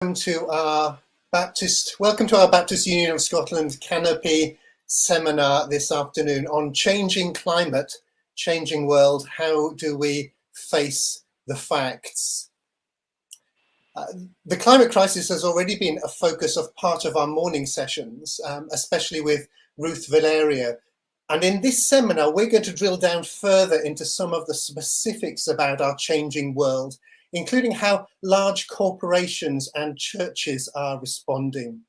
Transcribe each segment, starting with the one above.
Welcome to our Baptist Union of Scotland Canopy seminar this afternoon on changing climate, changing world. How do we face the facts? The climate crisis has already been a focus of part of our morning sessions, especially with Ruth Valeria. And in this seminar, we're going to drill down further into some of the specifics about our changing world, including how large corporations and churches are responding.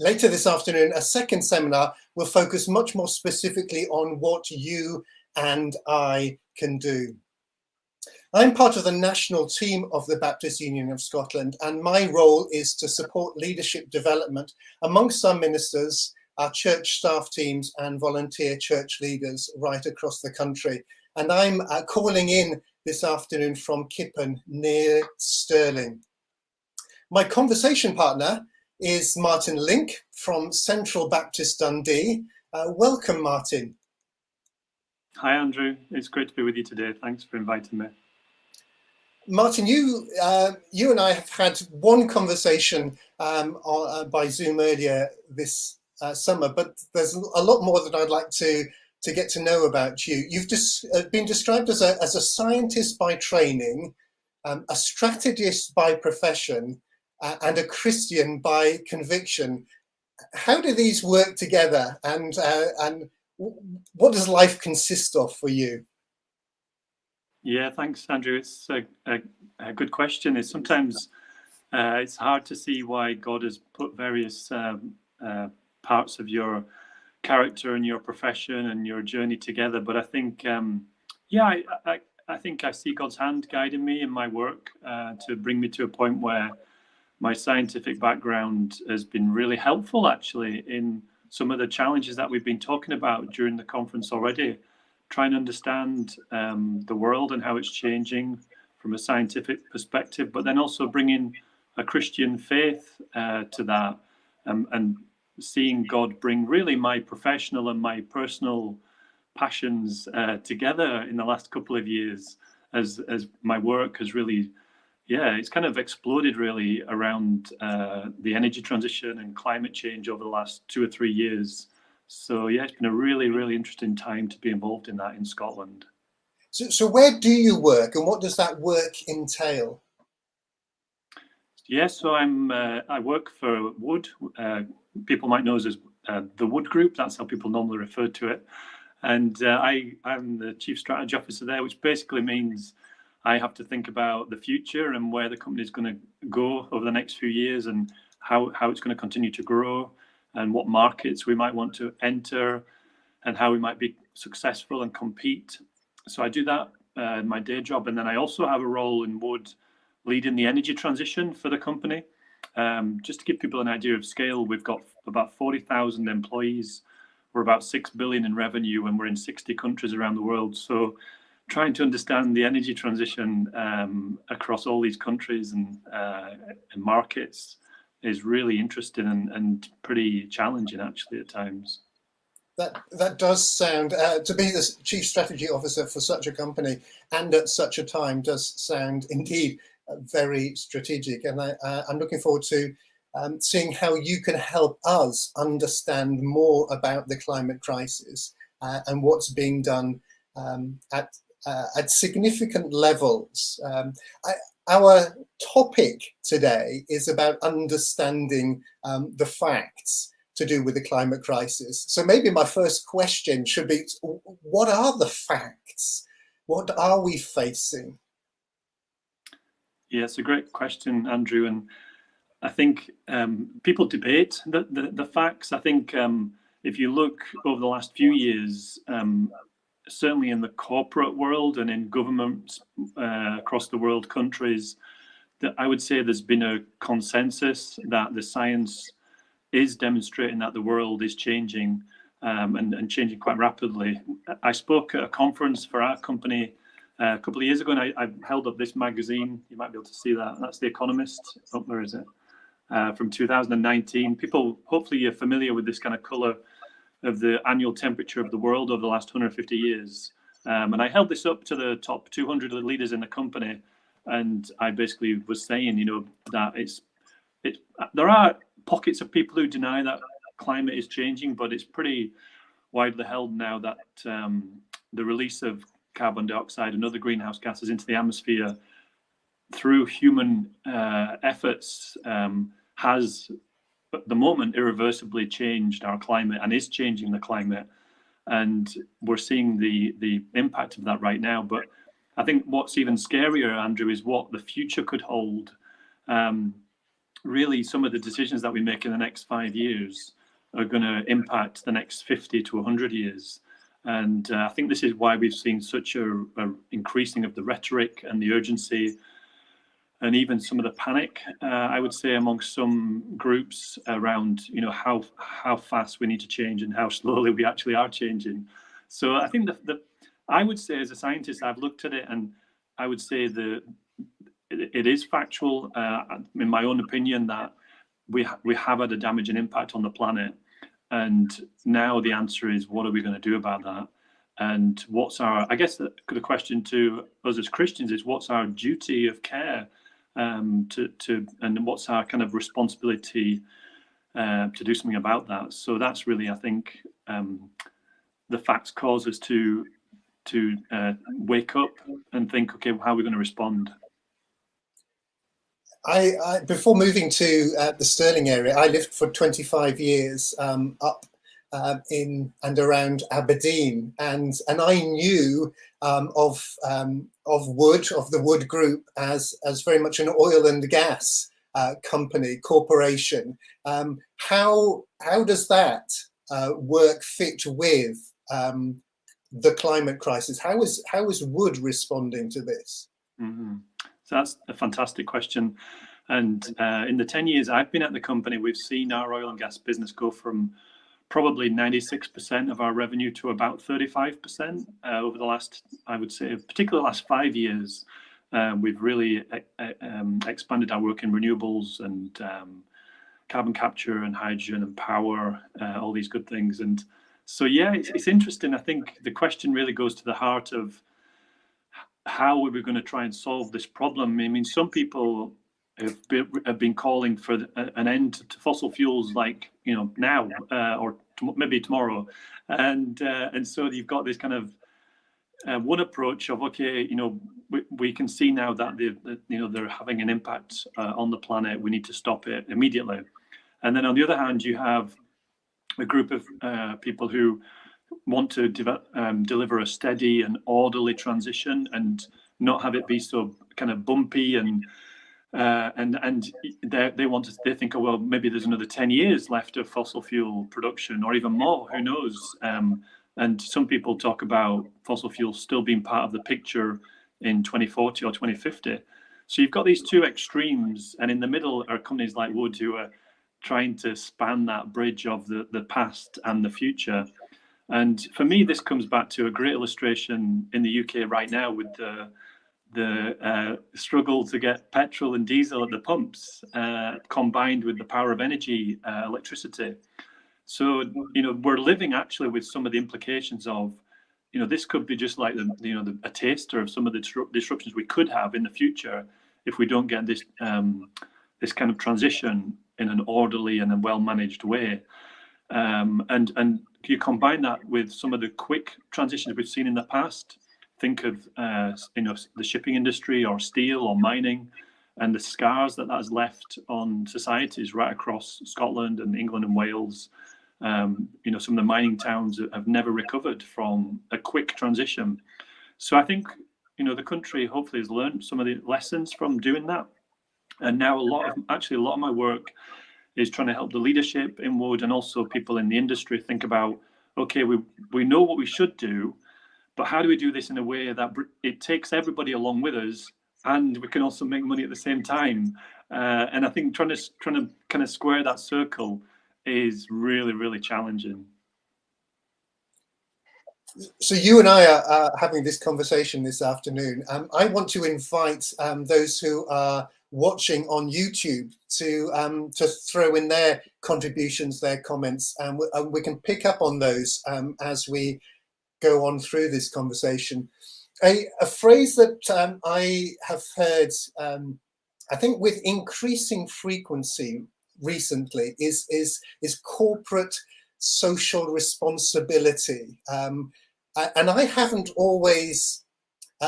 Later this afternoon, a second seminar will focus much more specifically on what you and I can do. I'm part of the national team of the Baptist Union of Scotland, and my role is to support leadership development amongst our ministers, our church staff teams and volunteer church leaders right across the country. And I'm calling in this afternoon from Kippen near Stirling. My conversation partner is Martyn Link from Central Baptist Dundee. Welcome, Martyn. Hi, Andrew. It's great to be with you today. Thanks for inviting me. Martyn, you and I have had one conversation by Zoom earlier this summer, but there's a lot more that I'd like to get to know about you. You've just been described as a scientist by training, a strategist by profession, and a Christian by conviction. How do these work together, and what does life consist of for you? Yeah, thanks, Andrew. It's a good question. It's sometimes it's hard to see why God has put various parts of your character and your profession and your journey together, but I think I think I see God's hand guiding me in my work to bring me to a point where my scientific background has been really helpful actually in some of the challenges that we've been talking about during the conference already, trying to understand the world and how it's changing from a scientific perspective, but then also bringing a Christian faith to that and seeing God bring really my professional and my personal passions together in the last couple of years as my work has really, it's kind of exploded really around the energy transition and climate change over the last 2 or 3 years. So yeah, it's been a really, really interesting time to be involved in that in Scotland. So where do you work and what does that work entail? Yeah, so I work for Wood. People might know us as the Wood Group. That's how people normally refer to it. And I'm the Chief Strategy Officer there, which basically means I have to think about the future and where the company is going to go over the next few years and how it's going to continue to grow and what markets we might want to enter and how we might be successful and compete. So I do that in my day job. And then I also have a role in Wood leading the energy transition for the company. Just to give people an idea of scale, we've got about 40,000 employees. We're about 6 billion in revenue and we're in 60 countries around the world. So trying to understand the energy transition across all these countries and markets is really interesting and pretty challenging actually at times. That does sound, to be the Chief Strategy Officer for such a company and at such a time does sound indeed very strategic. And I'm looking forward to seeing how you can help us understand more about the climate crisis and what's being done at significant levels. Our topic today is about understanding the facts to do with the climate crisis. So maybe my first question should be, what are the facts? What are we facing? Yeah, it's a great question, Andrew. And I think people debate the facts. I think if you look over the last few years, certainly in the corporate world and in governments across the world, countries, that I would say there's been a consensus that the science is demonstrating that the world is changing and changing quite rapidly. I spoke at a conference for our company a couple of years ago, and I held up this magazine. You might be able to see that. That's The Economist. Oh, where is it? From 2019. People, hopefully you're familiar with this kind of colour of the annual temperature of the world over the last 150 years. And I held this up to the top 200 leaders in the company. And I basically was saying, that it's there are pockets of people who deny that climate is changing, but it's pretty widely held now that the release of carbon dioxide and other greenhouse gases into the atmosphere through human efforts has, at the moment, irreversibly changed our climate and is changing the climate. And we're seeing the impact of that right now. But I think what's even scarier, Andrew, is what the future could hold. Really, some of the decisions that we make in the next 5 years are going to impact the next 50 to 100 years. And I think this is why we've seen such a increasing of the rhetoric and the urgency, and even some of the panic, I would say, amongst some groups around, how fast we need to change and how slowly we actually are changing. So I think I would say, as a scientist, I've looked at it, and I would say it is factual, in my own opinion, that we have had a damaging impact on the planet. And now the answer is, what are we going to do about that? And I guess the question to us as Christians is, what's our duty of care and what's our kind of responsibility to do something about that? So that's really, I think, the facts cause us to wake up and think, okay, how are we going to respond? Before moving to the Stirling area, I lived for 25 years up in and around Aberdeen, and I knew of wood, of the Wood Group, as very much an oil and gas corporation. How does that work fit with the climate crisis? How is wood responding to this? Mm-hmm. So that's a fantastic question. And in the 10 years I've been at the company, we've seen our oil and gas business go from probably 96% of our revenue to about 35% over the last, I would say, particularly the last 5 years. We've really expanded our work in renewables and carbon capture and hydrogen and power, all these good things. And so, yeah, it's interesting. I think the question really goes to the heart of how are we going to try and solve this problem. I mean, some people have been calling for an end to fossil fuels, like, now or maybe tomorrow, and so you've got this kind of one approach of, okay, we can see now that they're having an impact on the planet. We need to stop it immediately. And then on the other hand, you have a group of people who want to deliver a steady and orderly transition and not have it be so kind of bumpy, and they think, oh, well, maybe there's another 10 years left of fossil fuel production, or even more, who knows. And some people talk about fossil fuels still being part of the picture in 2040 or 2050. So you've got these two extremes, and in the middle are companies like Wood who are trying to span that bridge of the past and the future. And for me, this comes back to a great illustration in the UK right now with the struggle to get petrol and diesel at the pumps, combined with the power of energy, electricity. So, we're living actually with some of the implications of, this could be just like a taster of some of the disruptions we could have in the future if we don't get this this kind of transition in an orderly and a well-managed way. And you combine that with some of the quick transitions we've seen in the past. Think of the shipping industry or steel or mining, and the scars that has left on societies right across Scotland and England and Wales. Some of the mining towns have never recovered from a quick transition. So I think the country hopefully has learned some of the lessons from doing that. And now a lot of my work is trying to help the leadership in Wood and also people in the industry think about, okay, we know what we should do, but how do we do this in a way that it takes everybody along with us, and we can also make money at the same time? And I think trying to kind of square that circle is really, really challenging. So you and I are having this conversation this afternoon. I want to invite those who are watching on YouTube to throw in their contributions, their comments, and we can pick up on those as we go on through this conversation. A phrase that I have heard, I think with increasing frequency recently is corporate social responsibility. And I haven't always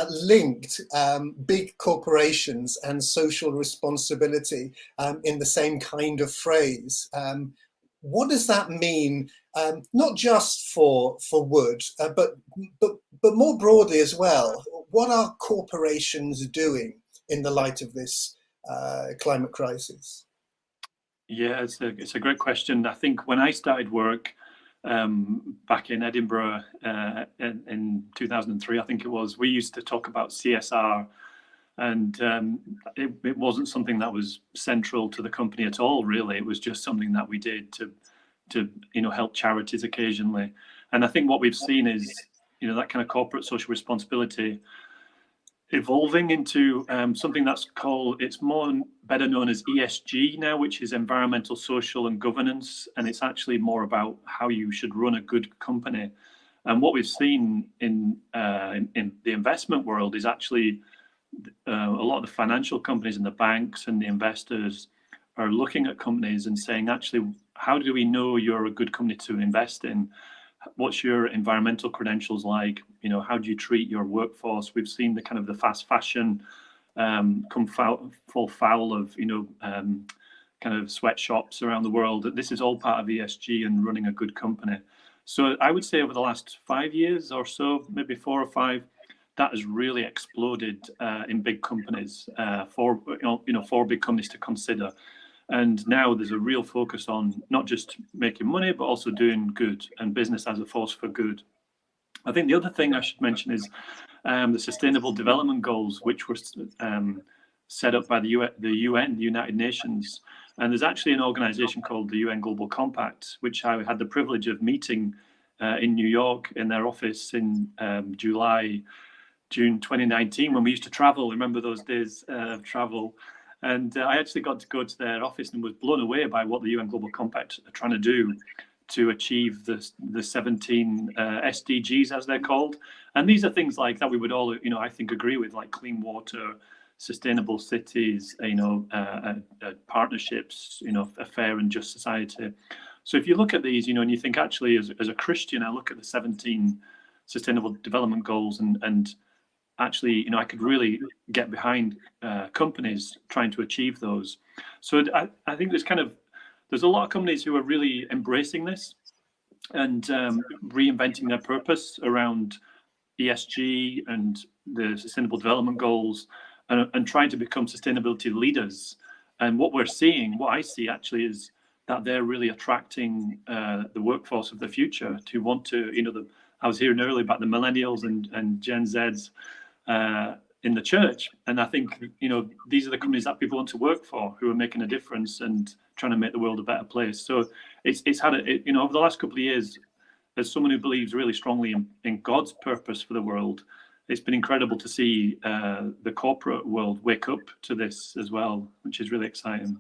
linked big corporations and social responsibility in the same kind of phrase. What does that mean, not just for wood, but more broadly as well? What are corporations doing in the light of this climate crisis? Yeah, it's a great question. I think when I started work back in Edinburgh in 2003, I think it was, we used to talk about CSR, and it wasn't something that was central to the company at all, really. It was just something that we did to help charities occasionally. And I think what we've seen is that kind of corporate social responsibility evolving into something that's called, it's better known as ESG now, which is environmental, social, and governance. And it's actually more about how you should run a good company. And what we've seen in the investment world is actually a lot of the financial companies and the banks and the investors are looking at companies and saying, actually, how do we know you're a good company to invest in? What's your environmental credentials like? How do you treat your workforce? We've seen the kind of the fast fashion fall foul of kind of sweatshops around the world. This is all part of ESG and running a good company. So I would say over the last 5 years or so, maybe 4 or 5, that has really exploded in big companies for big companies to consider. And now there's a real focus on not just making money, but also doing good and business as a force for good. I think the other thing I should mention is the Sustainable Development Goals, which were set up by the UN, the United Nations. And there's actually an organization called the UN Global Compact, which I had the privilege of meeting in New York in their office in June 2019, when we used to travel. Remember those days of travel? And I actually got to go to their office and was blown away by what the UN Global Compact are trying to do to achieve the 17 SDGs, as they're called. And these are things like that we would all, I think, agree with, like clean water, sustainable cities, partnerships, a fair and just society. So if you look at these, and you think, actually, as a Christian, I look at the 17 Sustainable Development Goals and actually, I could really get behind companies trying to achieve those. So I think there's a lot of companies who are really embracing this and reinventing their purpose around ESG and the Sustainable Development Goals and trying to become sustainability leaders. And what I see actually is that they're really attracting the workforce of the future to want to, I was hearing earlier about the millennials and Gen Zs in the church, and I think these are the companies that people want to work for, who are making a difference and trying to make the world a better place. So it's had over the last couple of years, as someone who believes really strongly in God's purpose for the world, it's been incredible to see the corporate world wake up to this as well, which is really exciting.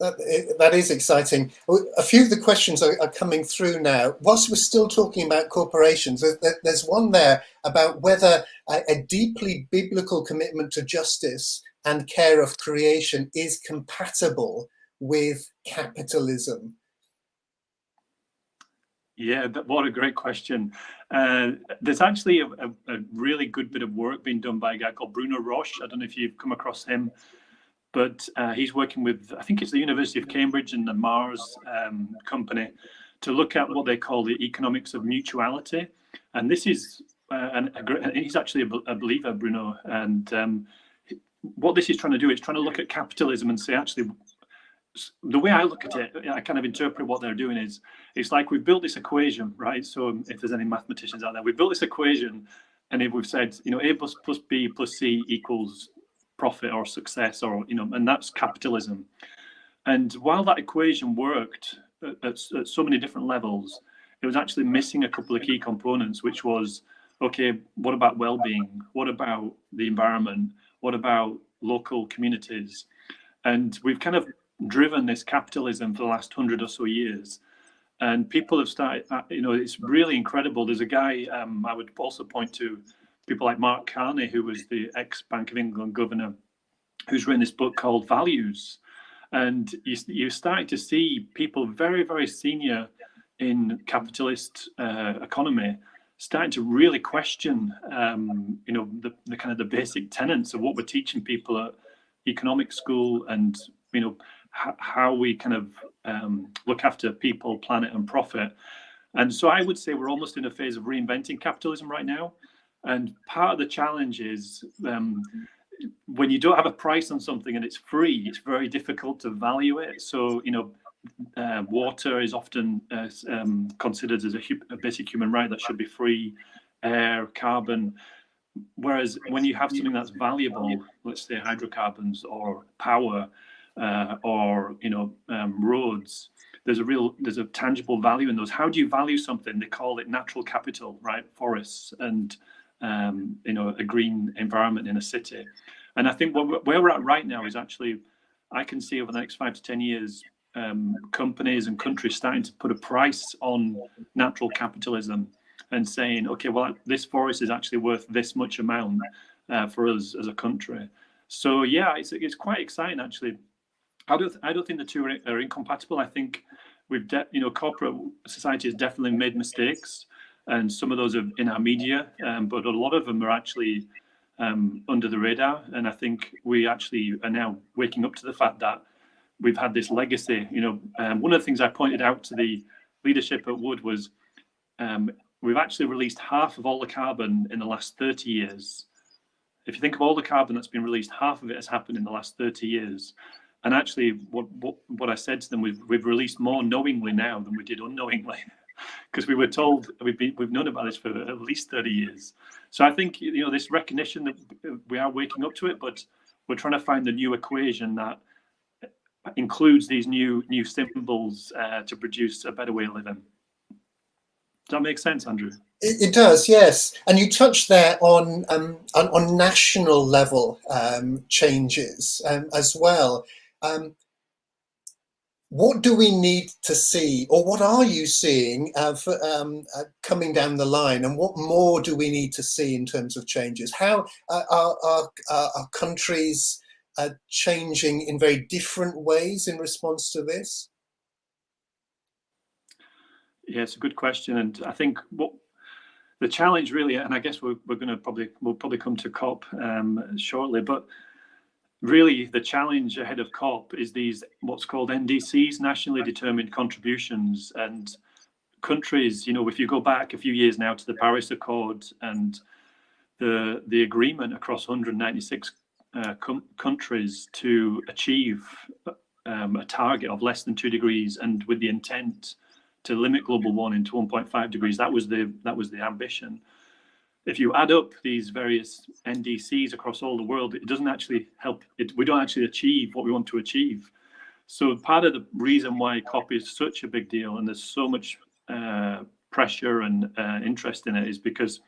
That is exciting. A few of the questions are coming through now. Whilst we're still talking about corporations, there's one there about whether a deeply biblical commitment to justice and care of creation is compatible with capitalism. Yeah, what a great question. There's actually a really good bit of work being done by a guy called Bruno Roche. I don't know if you've come across him, but he's working with, I think it's the University of Cambridge and the Mars company, to look at what they call the economics of mutuality. And this is, he's actually a believer, Bruno. And what this is trying to do is trying to look at capitalism and say, actually, the way I look at it, I kind of interpret what they're doing is, it's like we've built this equation, right? So if there's any mathematicians out there, we've built this equation, and if we've said, A plus B plus C equals profit or success, or and that's capitalism. And while that equation worked at so many different levels, it was actually missing a couple of key components, which was, okay, what about well-being? What about the environment? What about local communities? And we've kind of driven this capitalism for the last 100 or so years, and people have started, it's really incredible. There's a guy, I would also point to people like Mark Carney, who was the ex-Bank of England governor, who's written this book called Values. And you're starting to see people very, very senior in capitalist economy starting to really question, the kind of the basic tenets of what we're teaching people at economic school, and how we kind of look after people, planet, and profit. And so I would say we're almost in a phase of reinventing capitalism right now. And part of the challenge is when you don't have a price on something and it's free, it's very difficult to value it. So, water is often considered as a basic human right that should be free, air, carbon. Whereas when you have something that's valuable, let's say hydrocarbons or power, or roads, there's a tangible value in those. How do you value something? They call it natural capital, right? Forests and a green environment in a city. And I think where we're at right now is actually, I can see over the next 5 to 10 years, companies and countries starting to put a price on natural capitalism and saying, okay, well, this forest is actually worth this much amount for us as a country. So yeah, it's quite exciting actually. I don't think the two are incompatible. I think corporate society has definitely made mistakes, and some of those are in our media, but a lot of them are actually under the radar. And I think we actually are now waking up to the fact that we've had this legacy. One of the things I pointed out to the leadership at Wood was we've actually released half of all the carbon in the last 30 years. If you think of all the carbon that's been released, half of it has happened in the last 30 years. And actually, what I said to them, we've released more knowingly now than we did unknowingly, because we were told we've known about this for at least 30 years. So I think this recognition that we are waking up to it, but we're trying to find the new equation that includes these new symbols to produce a better way of living. Does that make sense, Andrew? It does, yes. And you touched there on national level changes as well. What do we need to see, or what are you seeing coming down the line, and what more do we need to see in terms of changes? How are countries changing in very different ways in response to this? Yeah, it's a good question, and I think what the challenge really, and I guess we'll probably come to COP shortly, but really the challenge ahead of COP is these what's called NDCs, nationally determined contributions. And countries, if you go back a few years now to the Paris Accord and the agreement across 196 countries to achieve a target of less than 2 degrees, and with the intent to limit global warming to 1.5 degrees, that was the ambition. If you add up these various NDCs across all the world, it doesn't actually help. We don't actually achieve what we want to achieve. So part of the reason why COP is such a big deal and there's so much pressure and interest in it is because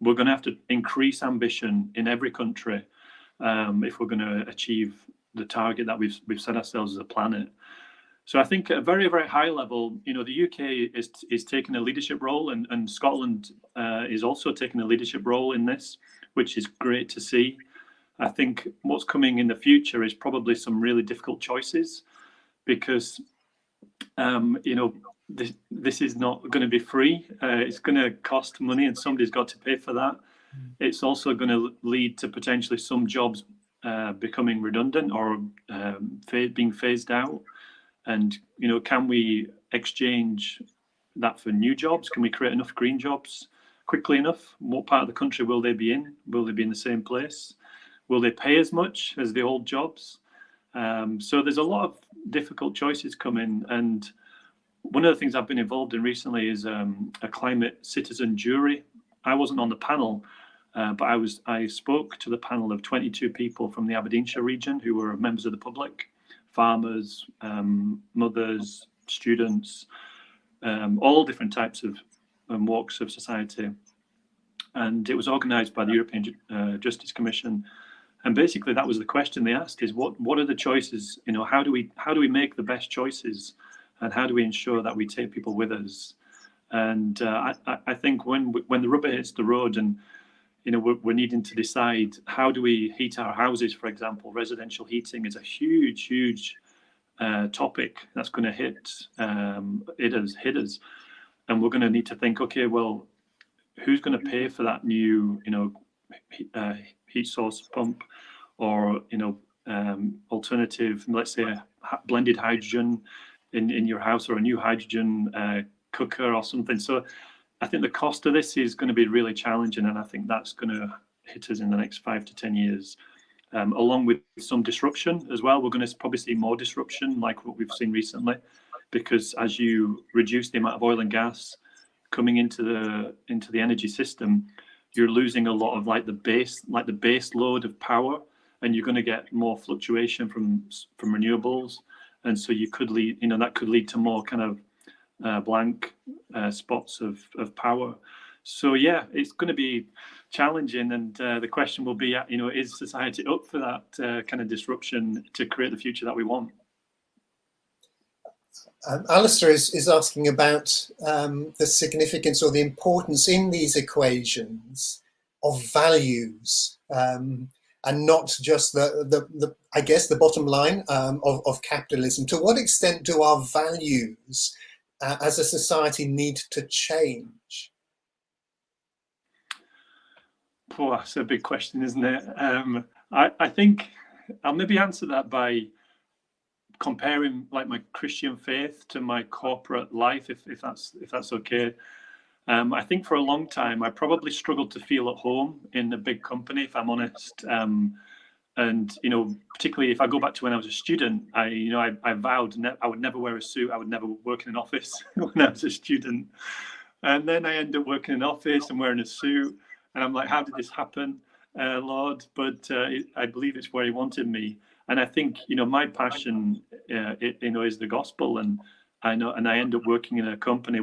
we're going to have to increase ambition in every country if we're going to achieve the target that we've set ourselves as a planet. So I think at a very, very high level, the UK is taking a leadership role, and Scotland is also taking a leadership role in this, which is great to see. I think what's coming in the future is probably some really difficult choices, because this is not going to be free. It's going to cost money, and somebody's got to pay for that. It's also going to lead to potentially some jobs becoming redundant or being phased out. And can we exchange that for new jobs? Can we create enough green jobs quickly enough? What part of the country will they be in? Will they be in the same place? Will they pay as much as the old jobs? So there's a lot of difficult choices coming. And one of the things I've been involved in recently is a climate citizen jury. I wasn't on the panel, but I spoke to the panel of 22 people from the Aberdeenshire region who were members of the public. Farmers, mothers, students, all different types of walks of society. And it was organised by the European Justice Commission. And basically that was the question they asked, is what are the choices? How do we make the best choices? And how do we ensure that we take people with us? And I think when the rubber hits the road and we're needing to decide how do we heat our houses, for example. Residential heating is a huge topic that's going to hit us, and we're going to need to think, okay, well, who's going to pay for that new, heat source pump, or alternative, let's say, blended hydrogen in your house, or a new hydrogen cooker or something. So I think the cost of this is going to be really challenging, and I think that's going to hit us in the next 5 to 10 years, along with some disruption as well. We're going to probably see more disruption like what we've seen recently, because as you reduce the amount of oil and gas coming into the energy system, you're losing a lot of the base load of power, and you're going to get more fluctuation from renewables, and so you could lead, that could lead to more kind of blank spots of power. So yeah, it's going to be challenging, and the question will be, is society up for that kind of disruption to create the future that we want? Alistair is asking about the significance or the importance in these equations of values, and not just the I guess the bottom line of capitalism. To what extent do our values as a society need to change? Oh, that's a big question, isn't it? I think I'll maybe answer that by comparing my Christian faith to my corporate life, if that's okay. I think for a long time I probably struggled to feel at home in a big company, if I'm honest. And particularly if I go back to when I was a student, I vowed I would never wear a suit. I would never work in an office when I was a student. And then I ended up working in an office and wearing a suit. And I'm like, how did this happen, Lord? But I believe it's where He wanted me. And I think, my passion, is the gospel. And I end up working in a company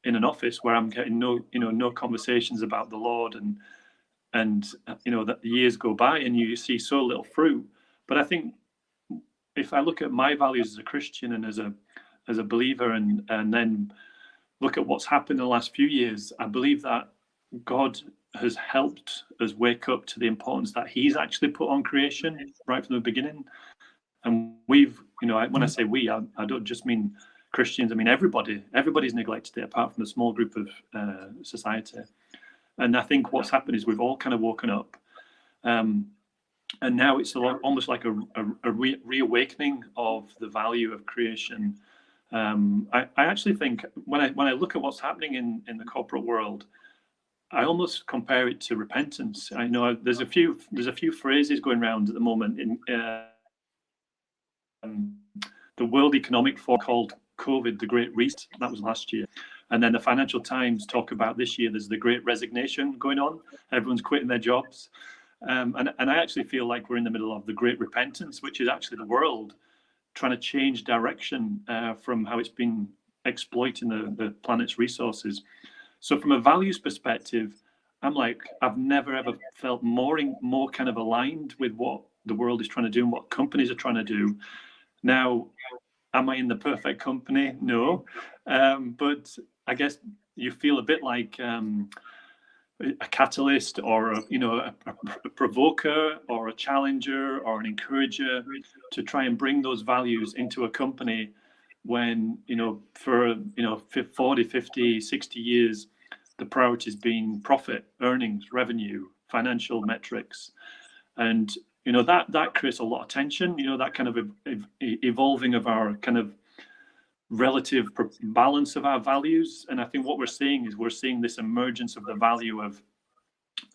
in an office where I'm getting no conversations about the Lord. And that years go by and you see so little fruit. But I think if I look at my values as a Christian and as a believer, and then look at what's happened in the last few years, I believe that God has helped us wake up to the importance that He's actually put on creation right from the beginning. And we've, when I say we, I don't just mean Christians. I mean everybody's neglected it, apart from a small group of society. And I think what's happened is we've all kind of woken up, and now it's almost like a reawakening of the value of creation. I actually think when I look at what's happening in the corporate world, I almost compare it to repentance. I know there's a few phrases going around at the moment in the World Economic Forum called COVID the Great Reset. That was last year. And then the Financial Times talk about this year there's the Great Resignation going on. Everyone's quitting their jobs. And I actually feel like we're in the middle of the Great Repentance, which is actually the world trying to change direction from how it's been exploiting the planet's resources. So from a values perspective, I'm like, I've never ever felt more kind of aligned with what the world is trying to do and what companies are trying to do. Now, am I in the perfect company? No, but I guess you feel a bit like a catalyst, or a provoker, or a challenger, or an encourager to try and bring those values into a company when for 40, 50, 60 years the priority has been profit, earnings, revenue, financial metrics. And that creates a lot of tension, that kind of evolving of our kind of relative balance of our values. And I think what we're seeing this emergence of the value of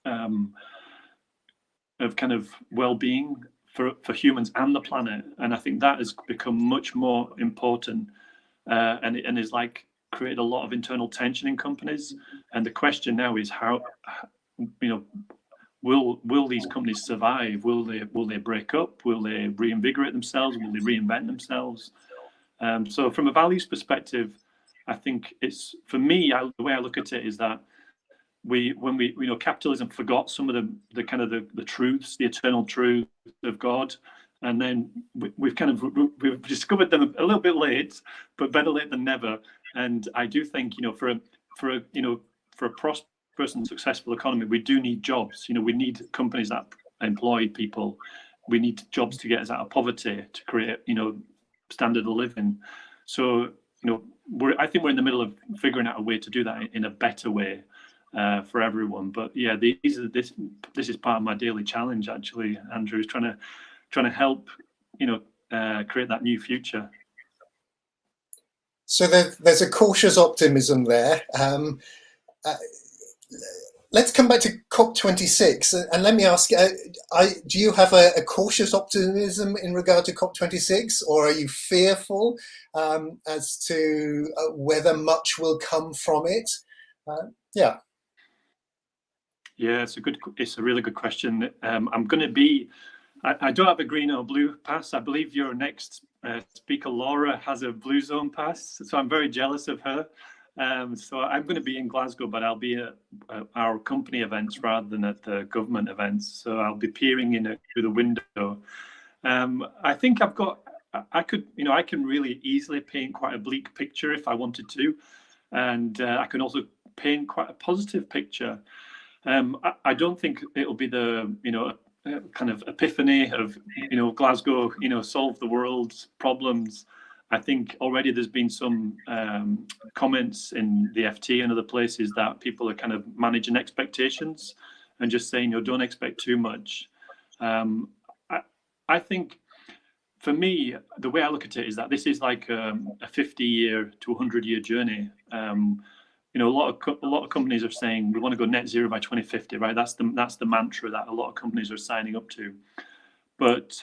kind of well-being for humans and the planet. And I think that has become much more important, and is created a lot of internal tension in companies. And the question now is how will these companies survive? Will they break up? Will they reinvigorate themselves? Will they reinvent themselves? So from a values perspective, I think it's, for me, the way I look at it is that capitalism forgot some of the kind of the truths, the eternal truth of God, and then we've discovered them a little bit late, but better late than never. And I do think for a prosperous and successful economy, we do need jobs. We need companies that employ people. We need jobs to get us out of poverty, to create standard of living. So, I think we're in the middle of figuring out a way to do that in a better way for everyone. But yeah, this is part of my daily challenge, actually, Andrew, is trying to help, create that new future. So there's a cautious optimism there. Let's come back to COP26, and let me ask, do you have a cautious optimism in regard to COP26, or are you fearful as to whether much will come from it? Yeah. Yeah, it's a really good question. I'm going to be, I don't have a green or blue pass. I believe your next speaker, Laura, has a blue zone pass, so I'm very jealous of her. So I'm going to be in Glasgow, but I'll be at our company events rather than at the government events. So I'll be peering in through the window. I think I can really easily paint quite a bleak picture if I wanted to. And I can also paint quite a positive picture. I don't think it'll be the, kind of epiphany of, Glasgow, solve the world's problems. I think already there's been some comments in the FT and other places that people are kind of managing expectations and just saying, don't expect too much. I think for me, the way I look at it is that this is like a 50-year to 100-year journey. A lot of companies are saying we want to go net zero by 2050, right? That's the mantra that a lot of companies are signing up to. But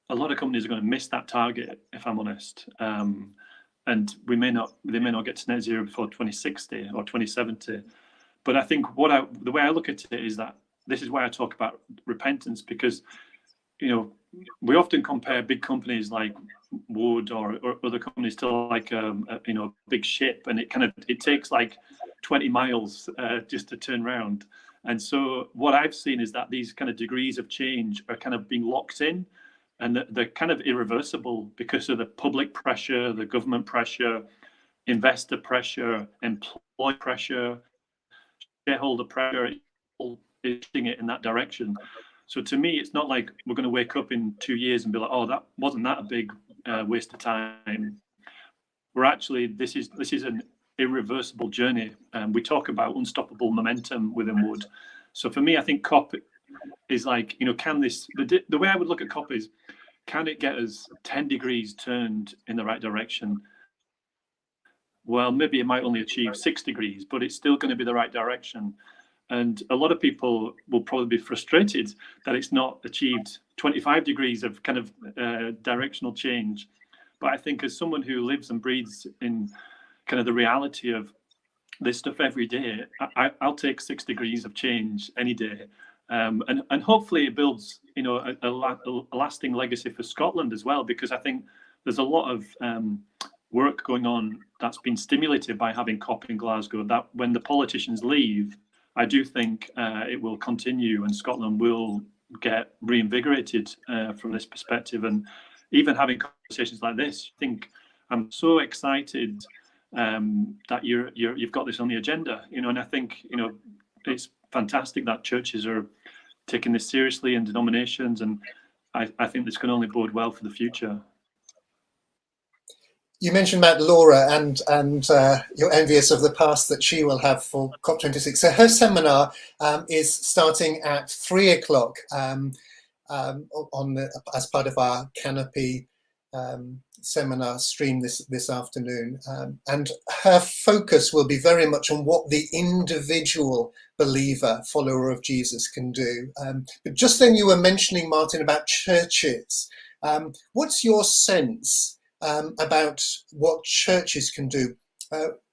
a lot of companies are going to miss that target, if I'm honest. And they may not get to net zero before 2060 or 2070. But I think the way I look at it is that this is why I talk about repentance, because we often compare big companies like Wood or other companies to like a big ship, and it takes like 20 miles just to turn around. And so what I've seen is that these kind of degrees of change are kind of being locked in, and they're kind of irreversible because of the public pressure, the government pressure, investor pressure, employee pressure, shareholder pressure, pushing it in that direction. So to me, it's not like we're going to wake up in 2 years and be like, oh, that wasn't that a big waste of time. We're actually, this is an irreversible journey. We talk about unstoppable momentum within Wood. So for me, I think COP is like, can this, the way I would look at COP is, can it get us 10 degrees turned in the right direction? Well, maybe it might only achieve 6 degrees, but it's still going to be the right direction. And a lot of people will probably be frustrated that it's not achieved 25 degrees of kind of directional change. But I think as someone who lives and breathes in kind of the reality of this stuff every day, I'll take 6 degrees of change any day. And hopefully it builds, a lasting legacy for Scotland as well, because I think there's a lot of work going on that's been stimulated by having COP in Glasgow, that when the politicians leave, I do think it will continue and Scotland will get reinvigorated from this perspective. And even having conversations like this, I think I'm so excited that you've got this on the agenda, and I think, it's fantastic that churches are taking this seriously and denominations, and I think this can only bode well for the future. You mentioned about Laura and you're envious of the pass that she will have for COP26. So her seminar is starting at 3:00 as part of our Canopy seminar stream this afternoon, and her focus will be very much on what the individual believer, follower of Jesus, can do. But just then you were mentioning, Martyn, about churches. What's your sense about what churches can do?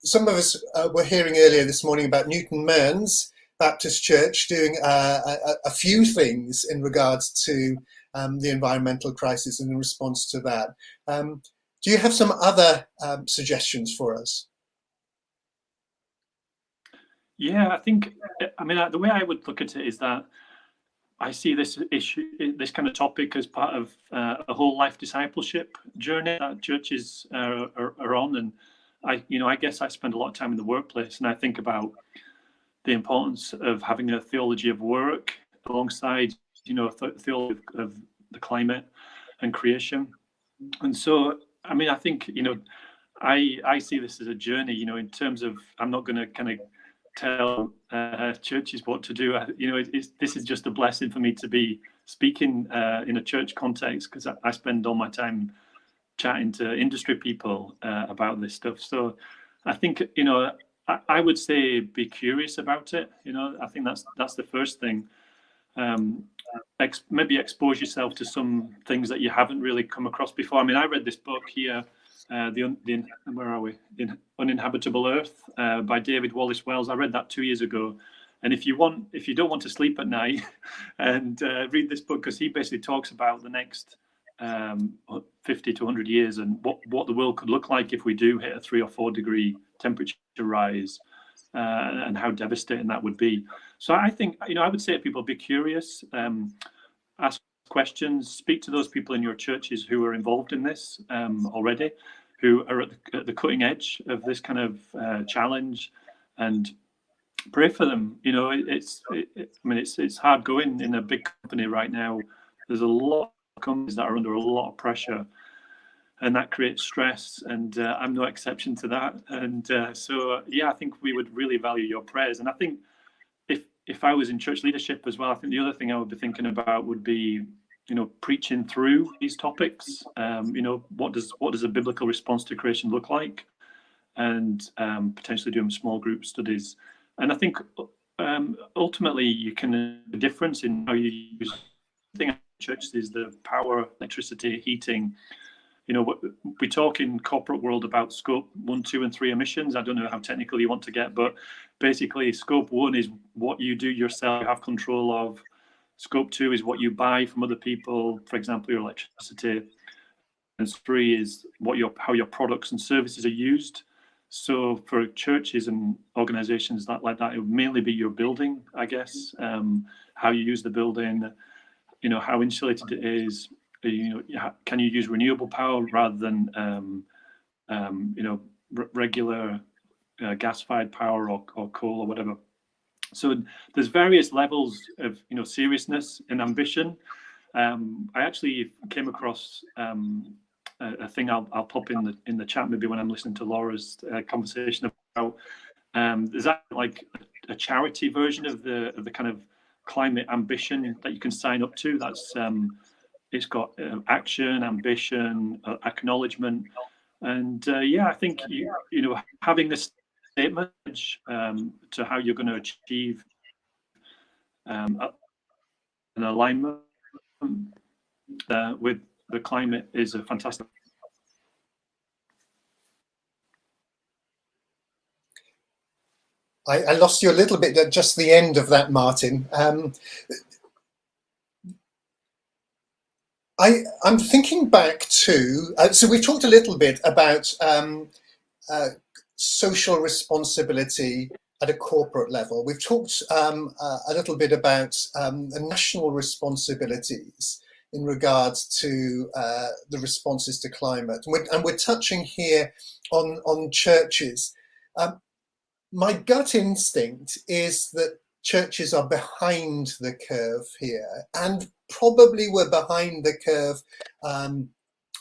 Some of us were hearing earlier this morning about Newton Mearns Baptist Church doing a few things in regards to the environmental crisis and in response to that. Do you have some other suggestions for us? Yeah, I think, the way I would look at it is that I see this issue, this kind of topic, as part of a whole life discipleship journey that churches are on. And I guess I spend a lot of time in the workplace, and I think about the importance of having a theology of work alongside, theology of the climate and creation. And so, I mean, I think, I see this as a journey, in terms of, I'm not going to kind of tell churches what to do. This is just a blessing for me to be speaking in a church context, because I spend all my time chatting to industry people about this stuff. So I think, I would say be curious about it. I think that's the first thing. Maybe expose yourself to some things that you haven't really come across before. I mean, I read this book here, where are we? The Uninhabitable Earth by David Wallace Wells. I read that 2 years ago. And if you don't want to sleep at night, and read this book, because he basically talks about the next 50 to 100 years, and what the world could look like if we do hit a 3 or 4 degree temperature rise, and how devastating that would be. So I think, I would say to people, be curious, ask questions, speak to those people in your churches who are involved in this already, who are at the cutting edge of this kind of challenge, and pray for them. It's hard going in a big company right now. There's a lot of companies that are under a lot of pressure, and that creates stress, and I'm no exception to that. And so I think we would really value your prayers. And I think if I was in church leadership as well, I think the other thing I would be thinking about would be, preaching through these topics. What does a biblical response to creation look like, and potentially doing small group studies. And I think ultimately you can the difference in how you use thing in churches is the power, electricity, heating. We talk in corporate world about scope 1, 2, and 3 emissions. I don't know how technical you want to get, but basically scope 1 is what you do yourself, you have control of. Scope 2 is what you buy from other people, for example, your electricity. And 3 is how your products and services are used. So for churches and organizations like that, it would mainly be your building, I guess, how you use the building, how insulated it is. Can you use renewable power rather than regular gas-fired power or coal or whatever? So there's various levels of seriousness and ambition. I actually came across a thing I'll pop in the chat maybe when I'm listening to Laura's conversation about. There's that like a charity version of the kind of climate ambition that you can sign up to. That's it's got action, ambition, acknowledgement, and I think having this statement to how you're going to achieve an alignment with the climate is a fantastic. I lost you a little bit at just the end of that, Martyn. I'm thinking back to, so we talked a little bit about social responsibility at a corporate level. We've talked a little bit about the national responsibilities in regards to the responses to climate. And we're touching here on churches. My gut instinct is that churches are behind the curve here, and probably we're behind the curve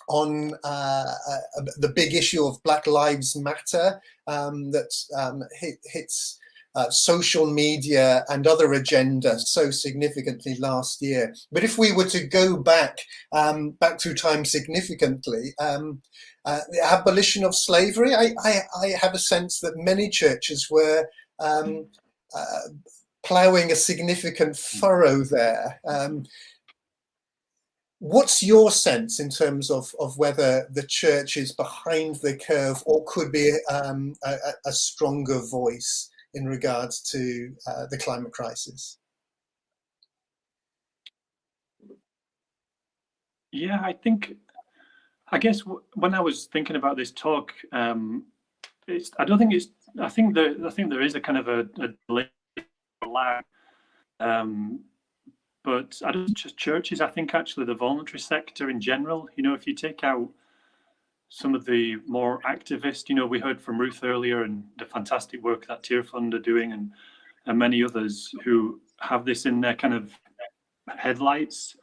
on the big issue of Black Lives Matter that hits social media and other agenda so significantly last year. But if we were to go back through time significantly, the abolition of slavery, I have a sense that many churches were ploughing a significant furrow there. What's your sense in terms of whether the church is behind the curve or could be a stronger voice in regards to the climate crisis? Yeah, I guess when I was thinking about this talk, I think there is a kind of a delay, lag. But I don't just churches. I think actually the voluntary sector in general. If you take out some of the more activist, we heard from Ruth earlier and the fantastic work that Tear Fund are doing, and many others who have this in their kind of headlights.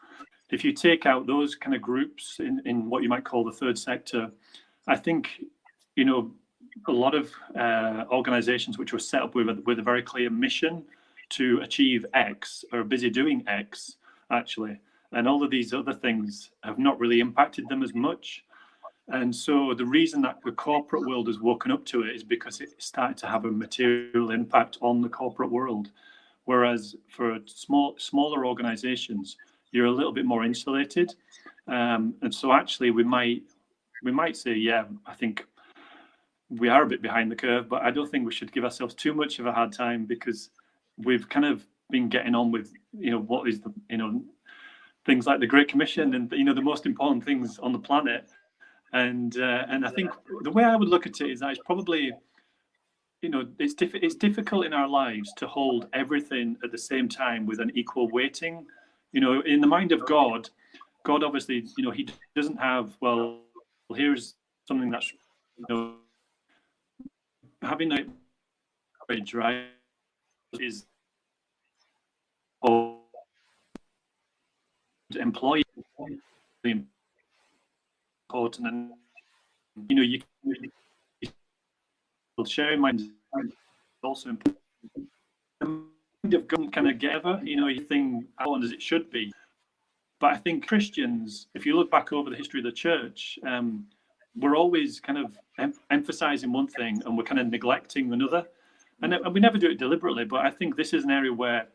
if you take out those kind of groups in what you might call the third sector, I think, you know, a lot of organizations which were set up with a very clear mission to achieve X are busy doing X, actually. And all of these other things have not really impacted them as much. And so the reason that the corporate world has woken up to it is because it started to have a material impact on the corporate world. Whereas for smaller organizations, you're a little bit more insulated. And so actually we might say, yeah, I think we are a bit behind the curve, but I don't think we should give ourselves too much of a hard time, because we've kind of been getting on with, you know, what is the, you know, things like the Great Commission and, you know, the most important things on the planet. And I think the way I would look at it is that it's probably, you know, it's difficult in our lives to hold everything at the same time with an equal weighting. You know, in the mind of God, God obviously, you know, he doesn't have, well, here's something that's, you know, having a courage, right, is or employee important, and you know, you sharing minds also important. The mind of God kind of gather, you know, you think as it should be. But I think Christians, if you look back over the history of the church, we're always kind of emphasizing one thing and we're kind of neglecting another. And we never do it deliberately, but I think this is an area where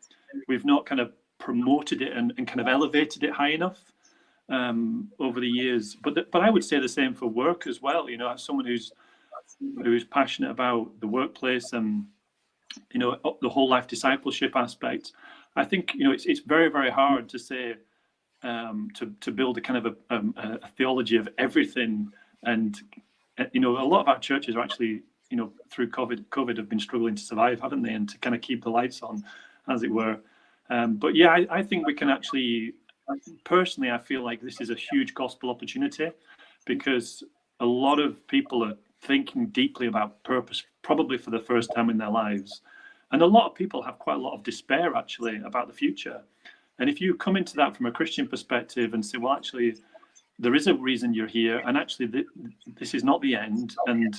we've not kind of promoted it and kind of elevated it high enough over the years. But I would say the same for work as well. You know, as someone who's passionate about the workplace and, you know, the whole life discipleship aspect, I think, you know, it's very, very hard to say, to build a kind of a theology of everything. And, you know, a lot of our churches are actually, you know, through COVID have been struggling to survive, haven't they? And to kind of keep the lights on, as it were. But yeah, I think we can actually, personally, I feel like this is a huge gospel opportunity, because a lot of people are thinking deeply about purpose, probably for the first time in their lives. And a lot of people have quite a lot of despair, actually, about the future. And if you come into that from a Christian perspective and say, well, actually, there is a reason you're here, and actually, this is not the end. And,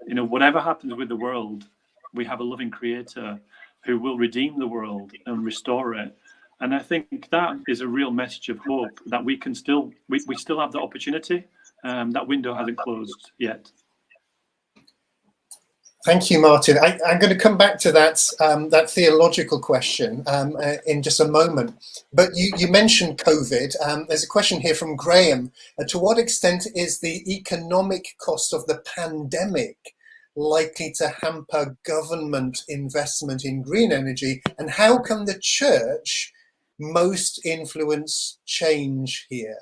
you know, whatever happens with the world, we have a loving creator who will redeem the world and restore it. And I think that is a real message of hope, that we can still, we still have the opportunity. That window hasn't closed yet. Thank you, Martyn. I'm going to come back to that that theological question in just a moment. But you mentioned COVID. There's a question here from Graham. To what extent is the economic cost of the pandemic likely to hamper government investment in green energy? And how can the church most influence change here?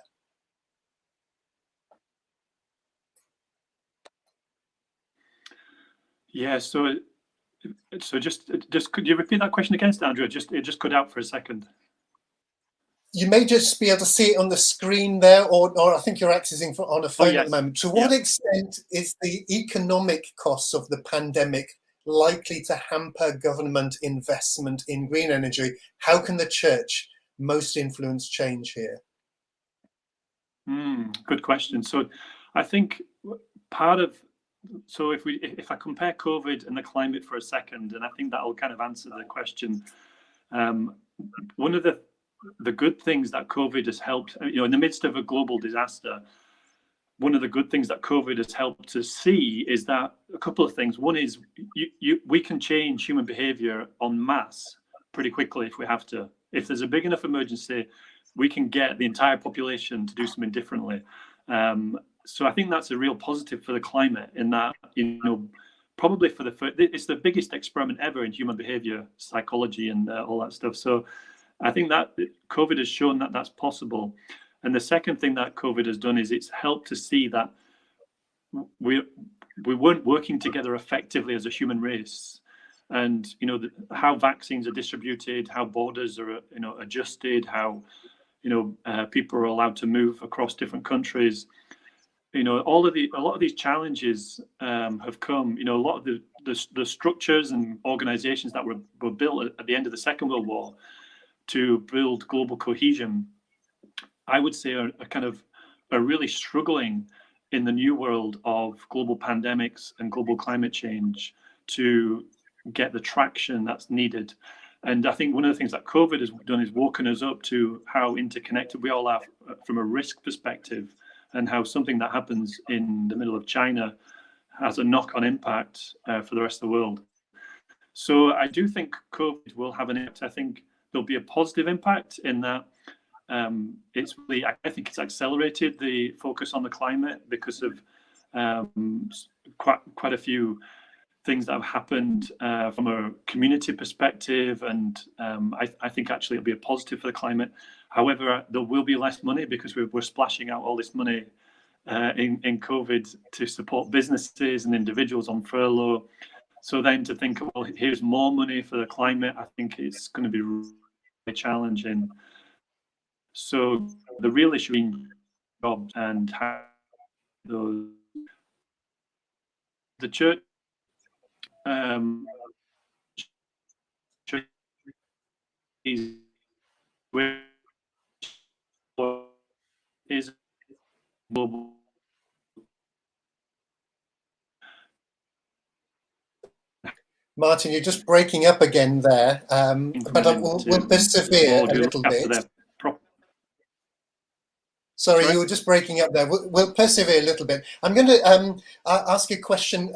Yeah, so just could you repeat that question again, Andrew? It just cut out for a second. You may just be able to see it on the screen there, or I think you're accessing on a phone at the moment. To what extent is the economic costs of the pandemic likely to hamper government investment in green energy? How can the church most influence change here? Good question. So I think part of, so if I compare COVID and the climate for a second, and I think that will kind of answer the question. One of the good things that COVID has helped, you know, in the midst of a global disaster, one of the good things that COVID has helped to see is that a couple of things. One is we can change human behavior en masse pretty quickly if we have to. If there's a big enough emergency, we can get the entire population to do something differently. So I think that's a real positive for the climate, in that, you know, probably it's the biggest experiment ever in human behavior psychology and all that stuff. So I think that COVID has shown that that's possible. And the second thing that COVID has done is it's helped to see that we weren't working together effectively as a human race. And, you know, how vaccines are distributed, how borders are, you know, adjusted, how, you know, people are allowed to move across different countries. You know, a lot of these challenges have come. You know, a lot of the structures and organizations that were built at the end of the Second World War to build global cohesion I would say, are really struggling in the new world of global pandemics and global climate change to get the traction that's needed. And I think one of the things that COVID has done is woken us up to how interconnected we all are from a risk perspective, and how something that happens in the middle of China has a knock-on impact for the rest of the world. So I do think COVID will have an impact. I think there'll be a positive impact in that it's really, I think it's accelerated the focus on the climate because of quite a few things that have happened from a community perspective, and I think actually it'll be a positive for the climate. However, there will be less money because we're splashing out all this money in COVID to support businesses and individuals on furlough. So then to think, well, here's more money for the climate, I think it's going to be really challenging. So the real issue in jobs and how the church is global. Martyn, you're just breaking up again there, but we'll persevere a little bit. Sorry, you were just breaking up there. We'll persevere a little bit. I'm going to ask a question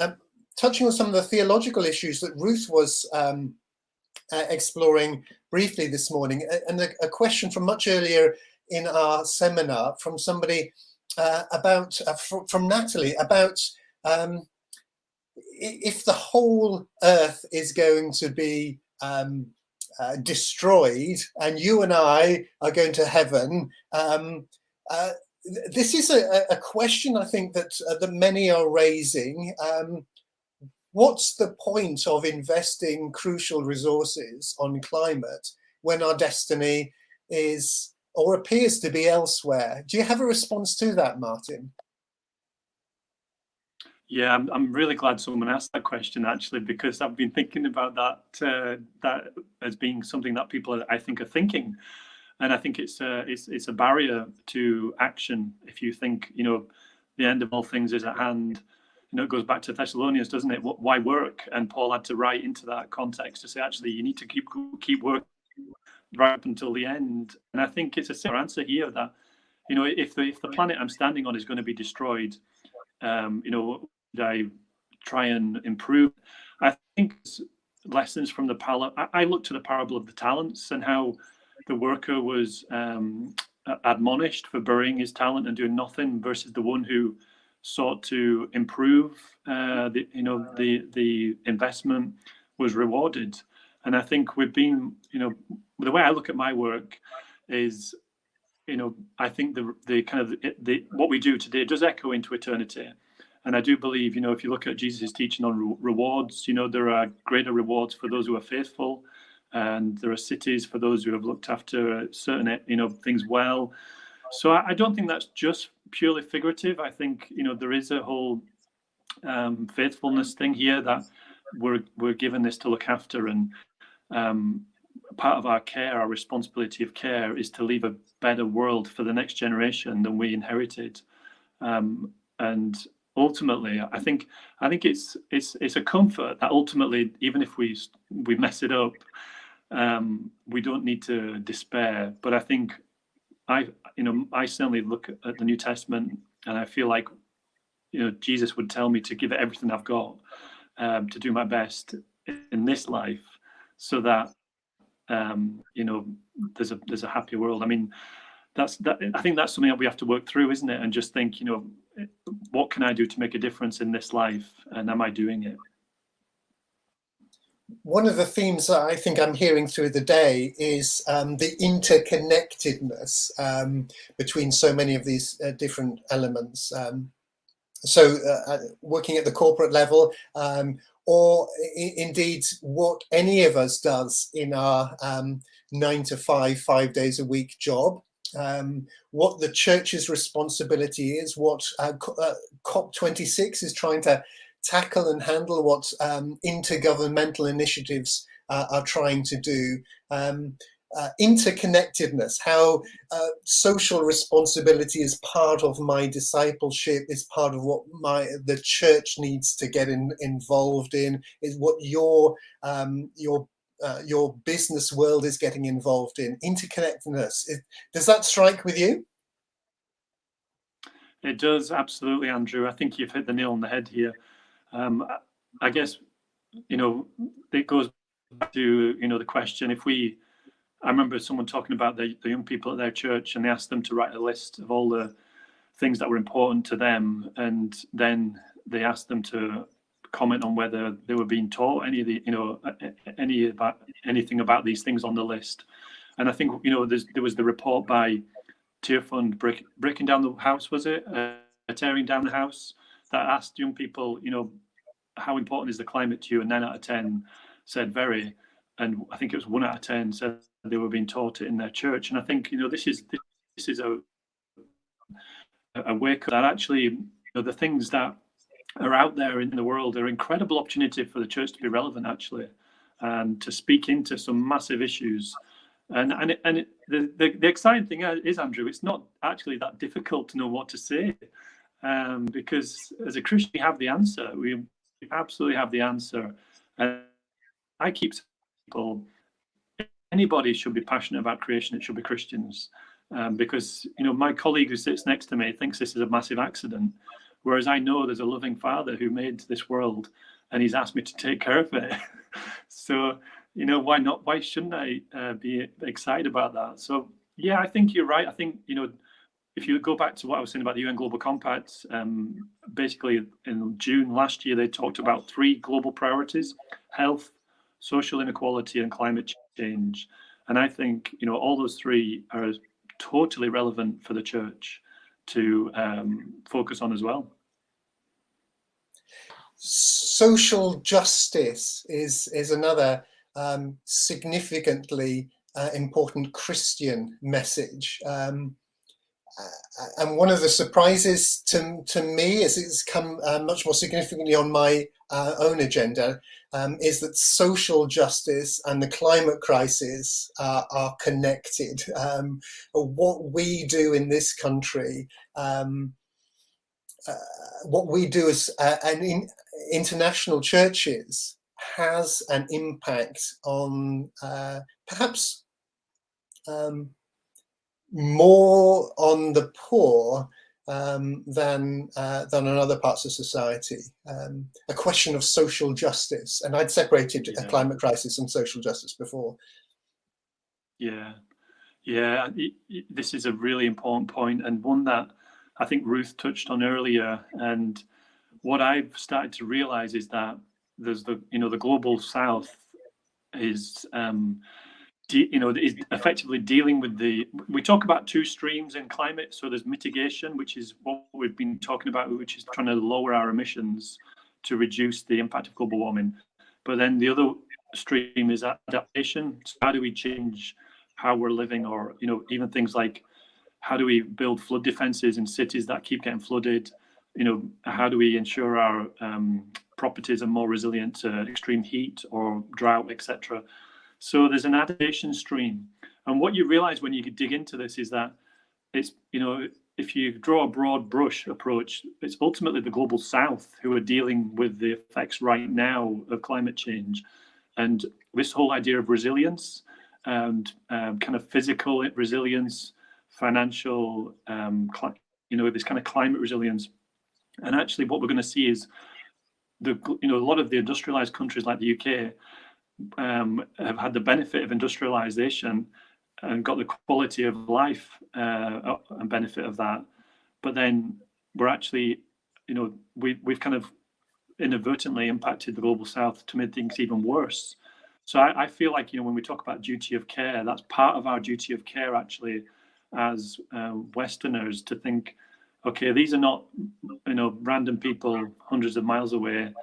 touching on some of the theological issues that Ruth was exploring briefly this morning, and a question from much earlier in our seminar from somebody about, from Natalie, about if the whole earth is going to be destroyed and you and I are going to heaven, this is a question I think that many are raising. What's the point of investing crucial resources on climate when our destiny is or appears to be elsewhere? Do you have a response to that, Martyn? Yeah, I'm really glad someone asked that question, actually, because I've been thinking about that as being something that people, I think, are thinking. And I think it's a barrier to action. If you think, the end of all things is at hand, it goes back to Thessalonians, doesn't it? Why work? And Paul had to write into that context to say, actually, you need to keep working right up until the end. And I think it's a similar answer here that, if the planet I'm standing on is going to be destroyed, I try and improve. I think lessons from the parable. I look to the parable of the talents and how the worker was admonished for burying his talent and doing nothing, versus the one who sought to improve. The investment was rewarded. And I think we've been, the way I look at my work is, I think the what we do today does echo into eternity. And I do believe, if you look at Jesus' teaching on rewards, there are greater rewards for those who are faithful, and there are cities for those who have looked after certain, things well. So I don't think that's just purely figurative. I think, there is a whole faithfulness thing here that we're given this to look after, and part of our care, our responsibility of care, is to leave a better world for the next generation than we inherited. And ultimately, I think it's a comfort that ultimately, even if we mess it up, we don't need to despair. But I think I certainly look at the New Testament and I feel like, Jesus would tell me to give it everything I've got, to do my best in this life, so that there's a happier world. I mean, I think that's something that we have to work through, isn't it? And just think, what can I do to make a difference in this life, and am I doing it? One of the themes that I think I'm hearing through the day is the interconnectedness between so many of these different elements. So working at the corporate level, or indeed what any of us does in our 9 to 5, 5 days a week job, what the church's responsibility is, what COP26 is trying to tackle and handle, what intergovernmental initiatives are trying to do. interconnectedness, how social responsibility is part of my discipleship, is part of what the church needs to get involved in, is what your business world is getting involved in. Interconnectedness. Does that strike with you? It does, absolutely, Andrew. I think you've hit the nail on the head here. I guess, it goes back to, the question, I remember someone talking about the young people at their church, and they asked them to write a list of all the things that were important to them, and then they asked them to comment on whether they were being taught anything about these things on the list. And I think, there was the report by Tear Fund, breaking down the house, was it? Tearing down the house, that asked young people, how important is the climate to you? And 9 out of 10 said very. And I think it was 1 out of 10 said they were being taught it in their church. And I think, this is a wake up that actually, the things that are out there in the world are incredible opportunity for the church to be relevant, actually, and to speak into some massive issues. And the exciting thing is, Andrew, it's not actually that difficult to know what to say, because as a Christian, we have the answer. We absolutely have the answer. And I keep saying to people, anybody should be passionate about creation. It should be Christians, because my colleague who sits next to me thinks this is a massive accident, whereas I know there's a loving Father who made this world, and He's asked me to take care of it. So why not? Why shouldn't I be excited about that? So yeah, I think you're right. I think if you go back to what I was saying about the UN Global Compact, basically in June last year, they talked about 3 global priorities: health, social inequality, and climate change. And I think, all those 3 are totally relevant for the church to focus on as well. Social justice is another significantly important Christian message. And one of the surprises to me, as it's come much more significantly on my own agenda, is that social justice and the climate crisis are connected. What we do in this country, what we do as international churches, has an impact on perhaps more on the poor than on other parts of society. A question of social justice, and I'd separated a climate crisis and social justice before. Yeah, this is a really important point, and one that I think Ruth touched on earlier. And what I've started to realize is that there's the global South is is effectively dealing with we talk about 2 streams in climate. So there's mitigation, which is what we've been talking about, which is trying to lower our emissions to reduce the impact of global warming. But then the other stream is adaptation. So how do we change how we're living, or even things like, how do we build flood defenses in cities that keep getting flooded? How do we ensure our properties are more resilient to extreme heat or drought, etc.? So there's an adaptation stream. And what you realize when you dig into this is that it's, if you draw a broad brush approach, it's ultimately the global South who are dealing with the effects right now of climate change. And this whole idea of resilience and kind of physical resilience, financial, this kind of climate resilience. And actually what we're going to see is a lot of the industrialized countries like the UK have had the benefit of industrialization and got the quality of life and benefit of that. But then we're actually, we've kind of inadvertently impacted the global South to make things even worse. So I feel like, when we talk about duty of care, that's part of our duty of care, actually, as Westerners, to think, okay, these are not, random people hundreds of miles away.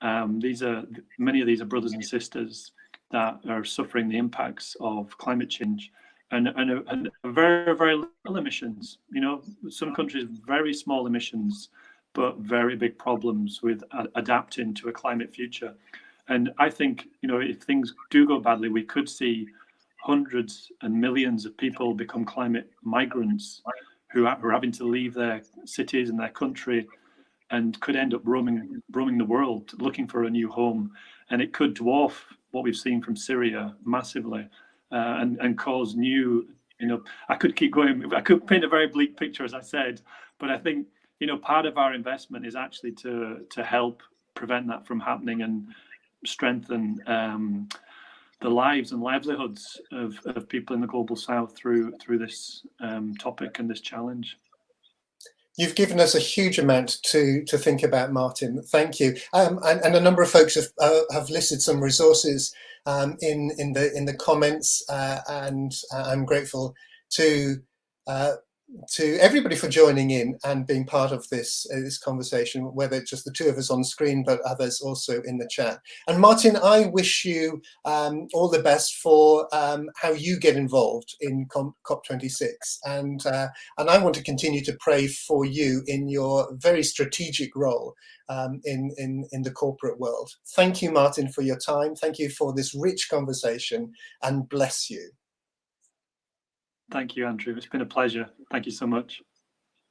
Many of these are brothers and sisters that are suffering the impacts of climate change, and very, very little emissions. Some countries, very small emissions, but very big problems with adapting to a climate future. And I think, if things do go badly, we could see hundreds and millions of people become climate migrants who are having to leave their cities and their country, and could end up roaming the world looking for a new home. And it could dwarf what we've seen from Syria massively, and cause new, I could keep going. I could paint a very bleak picture, as I said, but I think, part of our investment is actually to help prevent that from happening and strengthen the lives and livelihoods of people in the global south through this topic and this challenge. You've given us a huge amount to think about, Martyn. Thank you. And a number of folks have listed some resources in the comments, and I'm grateful to everybody for joining in and being part of this conversation, whether it's just the two of us on screen, but others also in the chat. And Martyn, I wish you all the best for how you get involved in COP26. And I want to continue to pray for you in your very strategic role in the corporate world. Thank you, Martyn, for your time. Thank you for this rich conversation, and bless you. Thank you, Andrew. It's been a pleasure. Thank you so much.